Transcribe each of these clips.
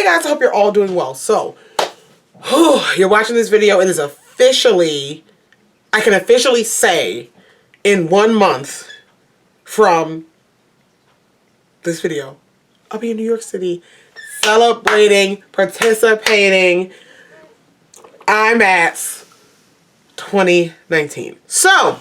Hey guys, I hope you're all doing well. So, you're watching this video. It is officially, I can officially say, in 1 month from this video, I'll be in New York City celebrating, participating Imats 2019. So,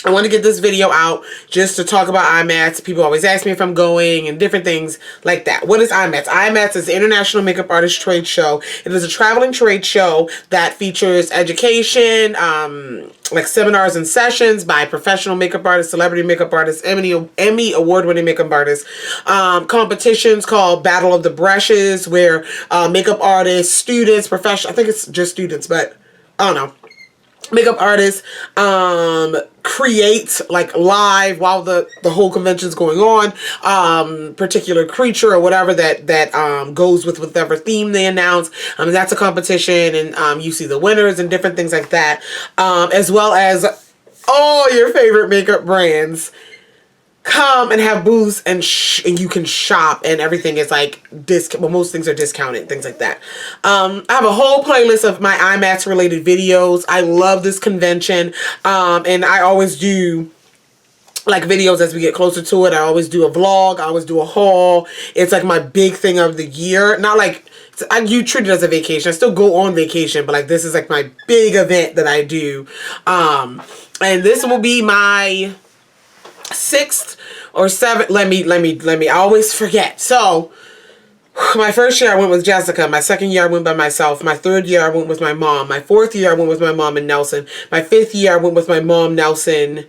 I want to get this video out just to talk about Imats. People always ask me if I'm going and different things like that. What is Imats? Imats is the International Makeup Artist Trade Show. It is a traveling trade show that features education, like seminars and sessions by professional makeup artists, celebrity makeup artists, Emmy award-winning makeup artists. Competitions called Battle of the Brushes, where makeup artists, students, professional, I think it's just students, but I don't know. Makeup artists create like live while the whole convention's going on, particular creature or whatever that goes with whatever theme they announce. That's a competition, and you see the winners and different things like that, as well as all your favorite makeup brands come and have booths, and you can shop, and everything is like well, most things are discounted, things like that. I have a whole playlist of my Imats related videos. I love this convention, and I always do like videos as we get closer to it. I always do a vlog, I always do a haul. It's like my big thing of the year. Not like you treat it as a vacation. I still go on vacation, but like this is like my big event that I do. And this will be my 6th or 7th. Let me, I always forget. So, my first year I went with Jessica. My second year I went by myself. My third year I went with my mom. My fourth year I went with my mom and Nelson. My fifth year I went with my mom, Nelson,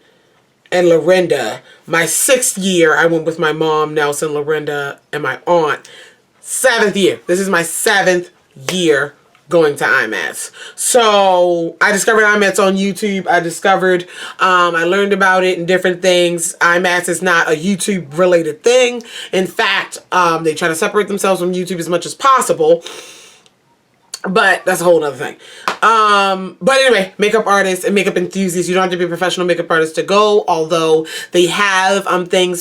and Lorinda. My 6th year I went with my mom, Nelson, Lorinda, and my aunt. 7th year. This is my 7th year going to Imats. So I discovered Imats on YouTube. I learned about it and different things. Imats is not a YouTube related thing. In fact, they try to separate themselves from YouTube as much as possible. But that's a whole other thing. But anyway, makeup artists and makeup enthusiasts, you don't have to be a professional makeup artist to go, although they have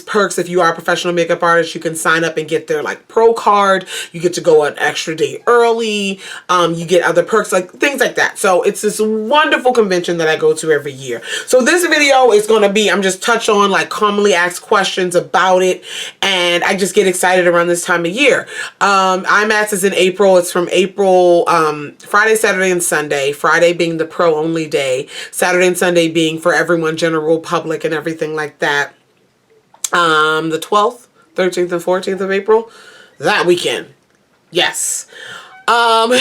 perks. If you are a professional makeup artist, you can sign up and get their like pro card. You get to go an extra day early. You get other perks, like things like that. So it's this wonderful convention that I go to every year. So this video is going to be, I'm just touch on like commonly asked questions about it, and I just get excited around this time of year. Imats is in April. It's from April Friday, Saturday, and Sunday. Friday being the pro only day. Saturday and Sunday being for everyone, general public and everything like that. The 12th, 13th, and 14th of April. That weekend. Yes. And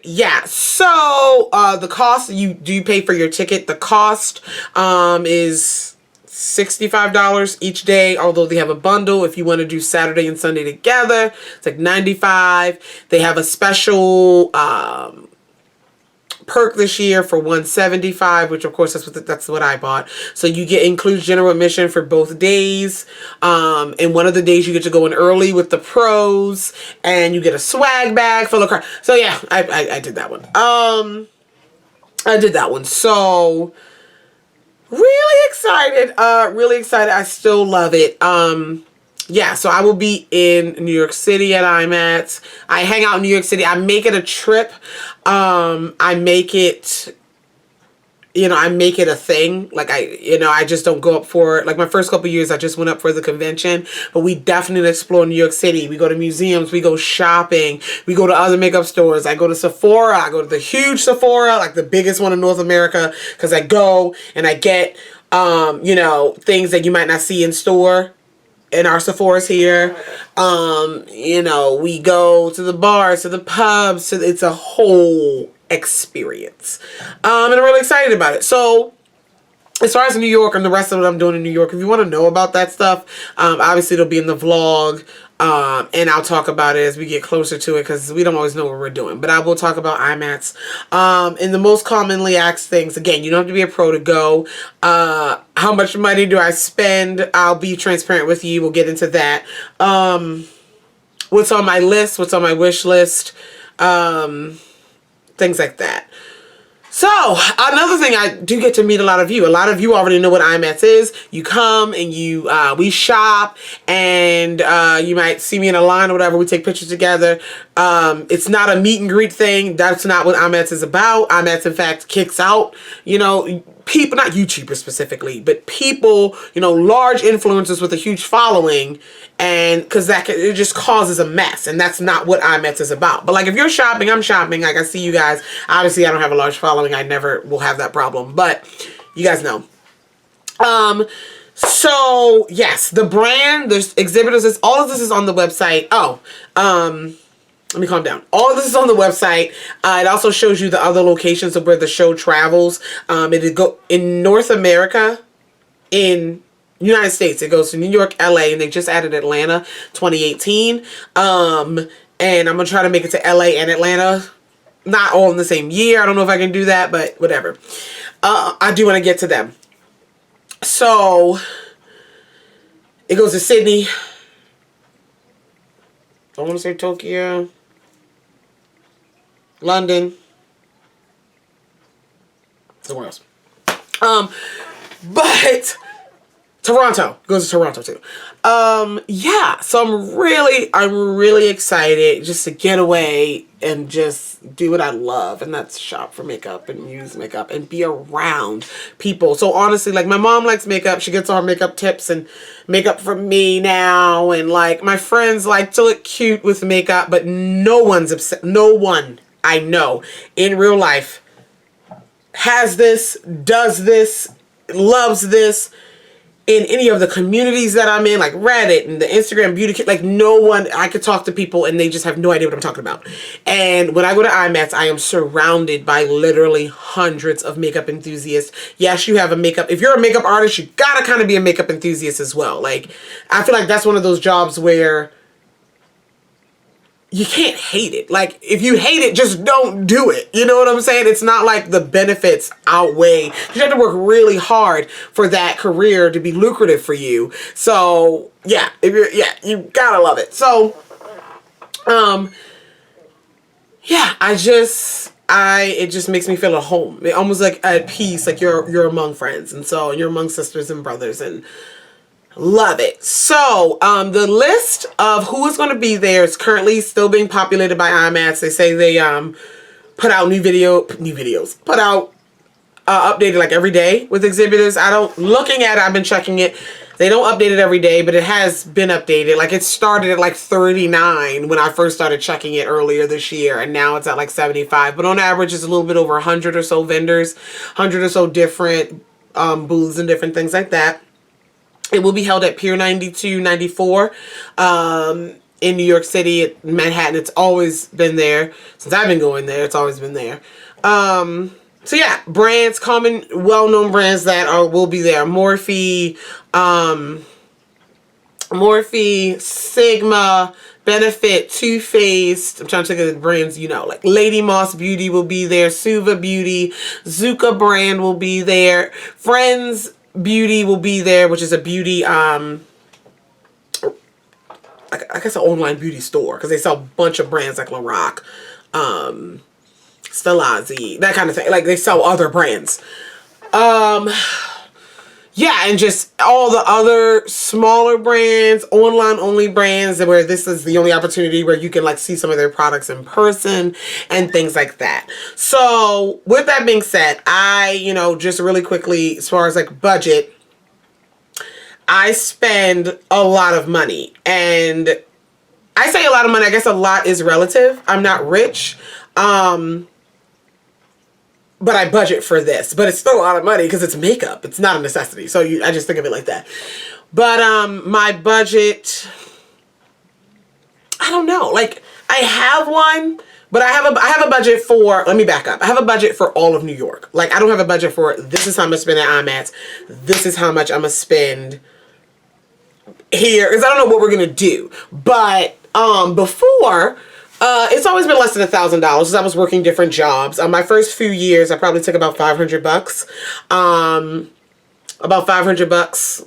yeah, so the cost, you pay for your ticket. The cost is $65 each day, although they have a bundle if you want to do Saturday and Sunday together. It's like $95. They have a special perk this year for $175, which of course that's what I bought. So you includes general admission for both days. And one of the days you get to go in early with the pros, and you get a swag bag full of cards. So yeah, I did that one. I did that one. So really excited. Really excited. I still love it. Yeah, so I will be in New York City at Imats. I hang out in New York City. I make it a trip. I make it, I make it a thing. Like I just don't go up for it. Like my first couple years, I just went up for the convention, but we definitely explore New York City. We go to museums, we go shopping, we go to other makeup stores. I go to Sephora. I go to the huge Sephora, like the biggest one in North America, because I go and I get, things that you might not see in store in our Sephora's here. We go to the bars, to the pubs, it's a whole experience. And I'm really excited about it. So as far as New York and the rest of what I'm doing in New York, if you want to know about that stuff, obviously it'll be in the vlog. And I'll talk about it as we get closer to it, because we don't always know what we're doing. But I will talk about Imats. And the most commonly asked things, again, you don't have to be a pro to go. How much money do I spend? I'll be transparent with you. We'll get into that. What's on my list? What's on my wish list? Things like that. So, another thing, I do get to meet a lot of you. A lot of you already know what Imats is. You come and you, we shop, and you might see me in a line or whatever. We take pictures together. It's not a meet and greet thing. That's not what Imats is about. Imats, in fact, kicks out, you know, people, not YouTubers specifically, but people, you know, large influencers with a huge following, and because it just causes a mess, and that's not what Imats is about. But like, if you're shopping, I'm shopping, like I see you guys. Obviously I don't have a large following, I never will have that problem, but you guys know. So yes, the brand, there's exhibitors, all of this is on the website. Let me calm down. All of this is on the website. It also shows you the other locations of where the show travels. It go in North America, in United States. It goes to New York, LA, and they just added Atlanta 2018. And I'm gonna try to make it to LA and Atlanta, not all in the same year. I don't know if I can do that, but whatever. I do want to get to them. So it goes to Sydney. I want to say Tokyo, London, somewhere else. But Toronto, goes to Toronto too. Yeah, so I'm really excited just to get away and just do what I love, and that's shop for makeup and use makeup and be around people. So honestly, like, my mom likes makeup. She gets all her makeup tips and makeup from me now, and like, my friends like to look cute with makeup, but no one I know in real life has this, does this, loves this. In any of the communities that I'm in, like Reddit and the Instagram beauty kit, like, no one, I could talk to people and they just have no idea what I'm talking about. And when I go to Imats, I am surrounded by literally hundreds of makeup enthusiasts. Yes, you have a makeup. If you're a makeup artist, you gotta kind of be a makeup enthusiast as well. Like, I feel like that's one of those jobs where you can't hate it. Like, if you hate it, just don't do it. You know what I'm saying? It's not like the benefits outweigh. You have to work really hard for that career to be lucrative for you. So yeah, you gotta love it. So, yeah, it just makes me feel at home. It almost like at peace, like you're among friends, and so you're among sisters and brothers, and love it. So, the list of who is going to be there is currently still being populated by Imats. They say they put out put out updated like every day with exhibitors. Looking at it, I've been checking it. They don't update it every day, but it has been updated. Like, it started at like 39 when I first started checking it earlier this year, and now it's at like 75. But on average, it's a little bit over 100 or so vendors, 100 or so different booths and different things like that. It will be held at Pier 92, 94 in New York City, Manhattan. It's always been there. Since I've been going there, it's always been there. So yeah, brands, common, well-known brands that will be there. Morphe, Sigma, Benefit, Too Faced. I'm trying to think of the brands, you know, like Lady Moss Beauty will be there. Suva Beauty, Zuka brand will be there. Friends Beauty will be there, which is a beauty, I guess an online beauty store, because they sell a bunch of brands like Lorac, Stellazzi, that kind of thing. Like, they sell other brands. Yeah, and just all the other smaller brands, online only brands, where this is the only opportunity where you can like see some of their products in person and things like that. So with that being said, just really quickly, as far as like budget, I spend a lot of money, and I say a lot of money, I guess a lot is relative. I'm not rich. But I budget for this, but it's still a lot of money because it's makeup. It's not a necessity. So I just think of it like that. But my budget, I don't know. Like, I have one, but I have a budget for, let me back up. I have a budget for all of New York. Like, I don't have a budget for, this is how much I spend at Imats. This is how much I'm going to spend here. Because I don't know what we're going to do. But before, it's always been less than $1,000 because I was working different jobs. My first few years, I probably took about $500. About $500.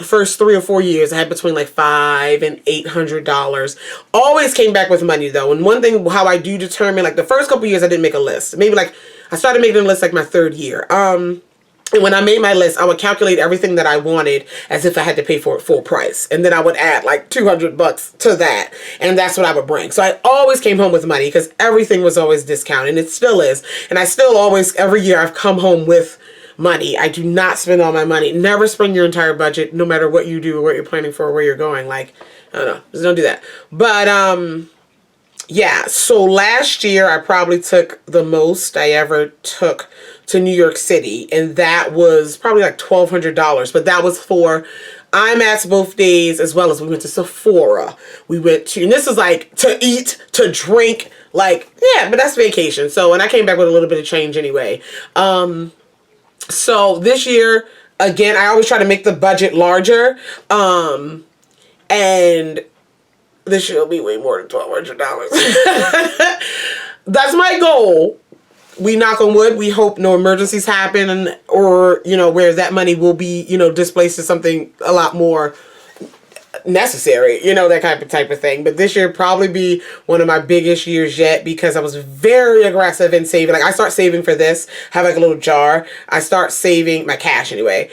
First 3 or 4 years, I had between like $500 and $800. Always came back with money though. And one thing, how I do determine, like the first couple years, I didn't make a list. Maybe like I started making a list like my 3rd year. And when I made my list, I would calculate everything that I wanted as if I had to pay for it full price. And then I would add like $200 to that. And that's what I would bring. So I always came home with money because everything was always discounted. And it still is. And I still always, every year I've come home with money. I do not spend all my money. Never spend your entire budget, no matter what you do or what you're planning for or where you're going. Like, I don't know. Just don't do that. But, yeah. So last year I probably took the most I ever took to New York City, and that was probably like $1,200, but that was for Imats both days, as well as we went to Sephora. We went to, and this is like to eat, to drink, like, yeah, but that's vacation. So, and I came back with a little bit of change anyway. So this year, again, I always try to make the budget larger, and this year will be way more than $1,200. That's my goal. We knock on wood. We hope no emergencies happen, and or where that money will be displaced to something a lot more necessary. That type of thing. But this year probably be one of my biggest years yet because I was very aggressive in saving. Like I start saving for this. Have like a little jar. I start saving my cash anyway.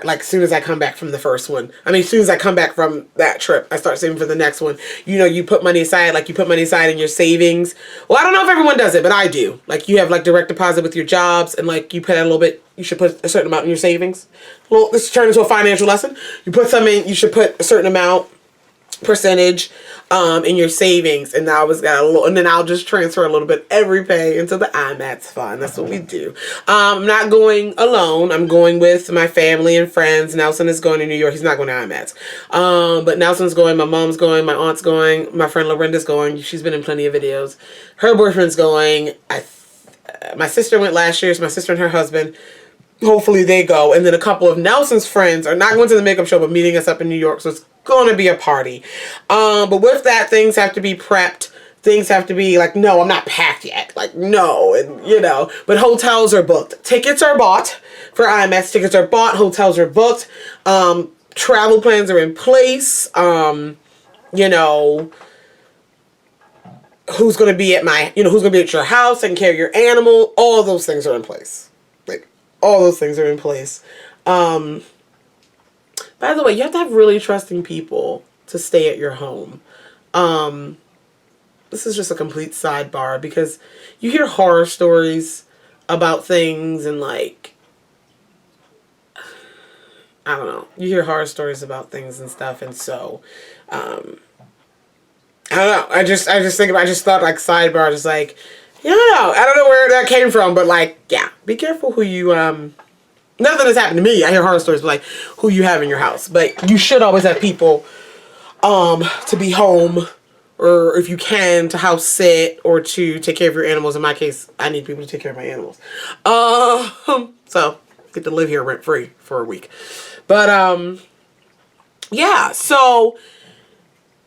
Like as soon as I come back from the first one. I mean, as soon as I come back from that trip, I start saving for the next one. You put money aside, like you put money aside in your savings. Well, I don't know if everyone does it, but I do. Like you have like direct deposit with your jobs, and like you put a little bit, you should put a certain amount in your savings. Well, this turned into a financial lesson. You put some in, you should put a certain amount, percentage, in your savings, and now it's got a little, and then I'll just transfer a little bit every pay into the Imats fund. That's what we do. I'm not going alone. I'm going with my family and friends. Nelson is going to New York. He's not going to Imats. But Nelson's going, my mom's going, my aunt's going, my friend Lorinda's going. She's been in plenty of videos. Her boyfriend's going. My sister went last year. So my sister and her husband. Hopefully they go. And then a couple of Nelson's friends are not going to the makeup show, but meeting us up in New York. So it's going to be a party. But with that, things have to be prepped. Things have to be like, no, I'm not packed yet. Like, no. And, but hotels are booked. Tickets are bought for Imats. Tickets are bought. Hotels are booked. Travel plans are in place. Who's going to be at who's going to be at your house, taking care of your animal. All those things are in place. All those things are in place. By the way, you have to have really trusting people to stay at your home. This is just a complete sidebar because you hear horror stories about things and like, I don't know. You hear horror stories about things and stuff, and so, I don't know. I just thought like sidebar, just like, I don't know where that came from, but like, yeah, be careful who you, nothing has happened to me. I hear horror stories, but like who you have in your house. But you should always have people, to be home, or if you can, to house sit or to take care of your animals. In my case, I need people to take care of my animals. So get to live here rent free for a week. But, yeah, so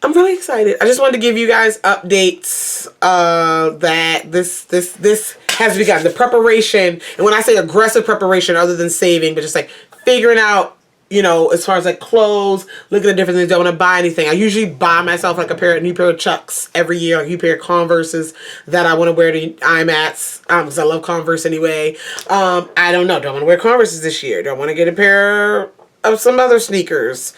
I'm really excited. I just wanted to give you guys updates that this has begun. The preparation, and when I say aggressive preparation, other than saving, but just like figuring out, as far as like clothes, looking at different things. Don't want to buy anything. I usually buy myself like a new pair of Chucks every year, like a new pair of Converses that I want to wear to Imats, because I love Converse anyway. I don't know. Don't want to wear Converses this year. Don't want to get a pair of some other sneakers,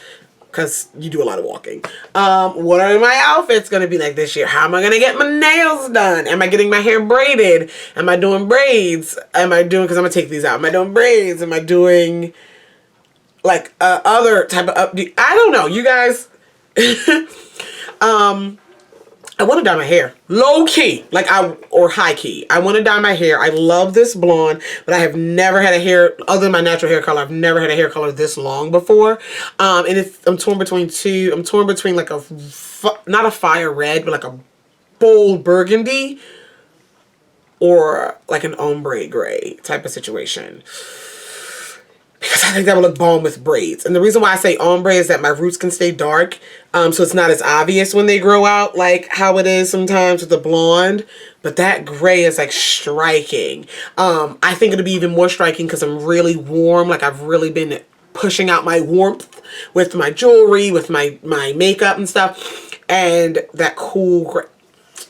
because you do a lot of walking. What are my outfits going to be like this year? How am I going to get my nails done? Am I getting my hair braided? Am I doing braids? Because I'm going to take these out. Am I doing braids? Am I doing like other type of updo? I don't know. You guys, I want to dye my hair. Low key. Or high key. I want to dye my hair. I love this blonde, but I have never had a hair, other than my natural hair color, I've never had a hair color this long before. And I'm torn between two. I'm torn between like not a fire red, but like a bold burgundy, or like an ombre gray type of situation. Because I think that would look bomb with braids. And the reason why I say ombre is that my roots can stay dark. So it's not as obvious when they grow out like how it is sometimes with the blonde. But that gray is like striking. I think it'll be even more striking because I'm really warm. Like I've really been pushing out my warmth with my jewelry, with my makeup and stuff. And that cool gray.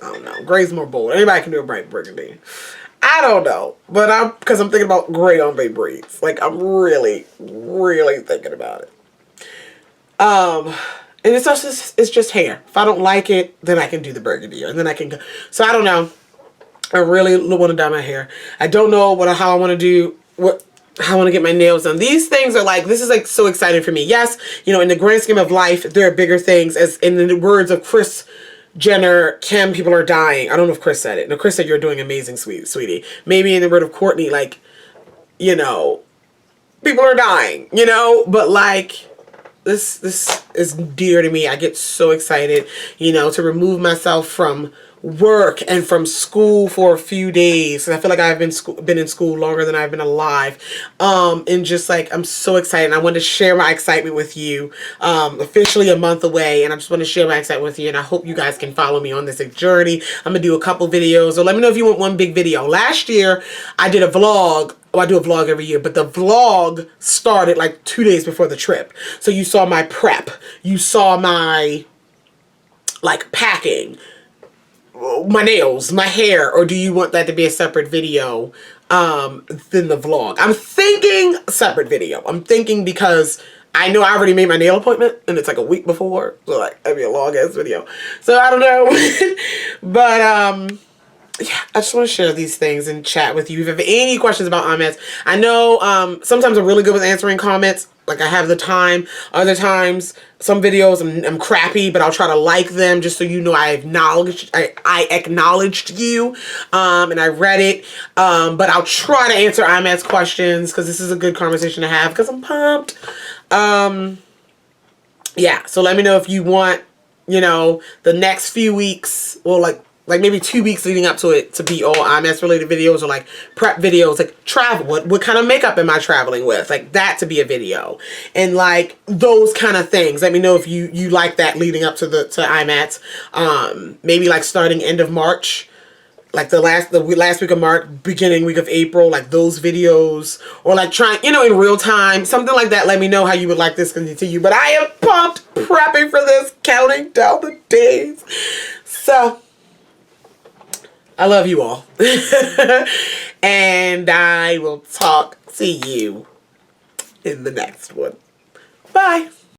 I don't know. Gray's more bold. Anybody can do a bright burgundy. I don't know. But because I'm thinking about gray ombre braids. Like, I'm really, really thinking about it. And it's just hair. If I don't like it, then I can do the burgundy. And then I can go. So I don't know. I really want to dye my hair. I don't know how I want to do how I want to get my nails done. These things are like, this is like so exciting for me. Yes, you know, in the grand scheme of life, there are bigger things. As in the words of Kris Jenner, Kim, people are dying. I don't know if Kris said it. No, Kris said you're doing amazing, sweetie. Maybe in the word of Courtney, like, you know, people are dying, you know, but like, this is dear to me. I get so excited, you know, to remove myself from work and from school for a few days. And I feel like I've been in school longer than I've been alive. And just like, I'm so excited. And I want to share my excitement with you. Officially a month away, and I just want to share my excitement with you. And I hope you guys can follow me on this journey. I'm gonna do a couple videos, or let me know if you want one big video. Last year, I did a vlog. Well, I do a vlog every year, but the vlog started like 2 days before the trip. So you saw my prep. You saw my, like, packing, my nails, my hair, or do you want that to be a separate video than the vlog? I'm thinking separate video. I'm thinking because I know I already made my nail appointment and it's like a week before, so like that'd be a long ass video. So I don't know. But yeah, I just want to share these things and chat with you. If you have any questions about Imats, I know sometimes I'm really good with answering comments. Like, I have the time. Other times, some videos I'm crappy, but I'll try to like them just so you know I acknowledged you, and I read it. But I'll try to answer Imats questions because this is a good conversation to have because I'm pumped. Yeah, so let me know if you want, you know, the next few weeks, or like maybe 2 weeks leading up to it to be all Imats related videos, or like prep videos, like travel, what kind of makeup am I traveling with, like that to be a video, and like those kind of things. Let me know if you like that leading up to Imats. Maybe like starting end of March, like the last week of March, beginning week of April, like those videos, or like trying, you know, in real time, something like that. Let me know how you would like this to continue. But I am pumped, prepping for this, counting down the days. So I love you all. And I will talk to you in the next one. Bye.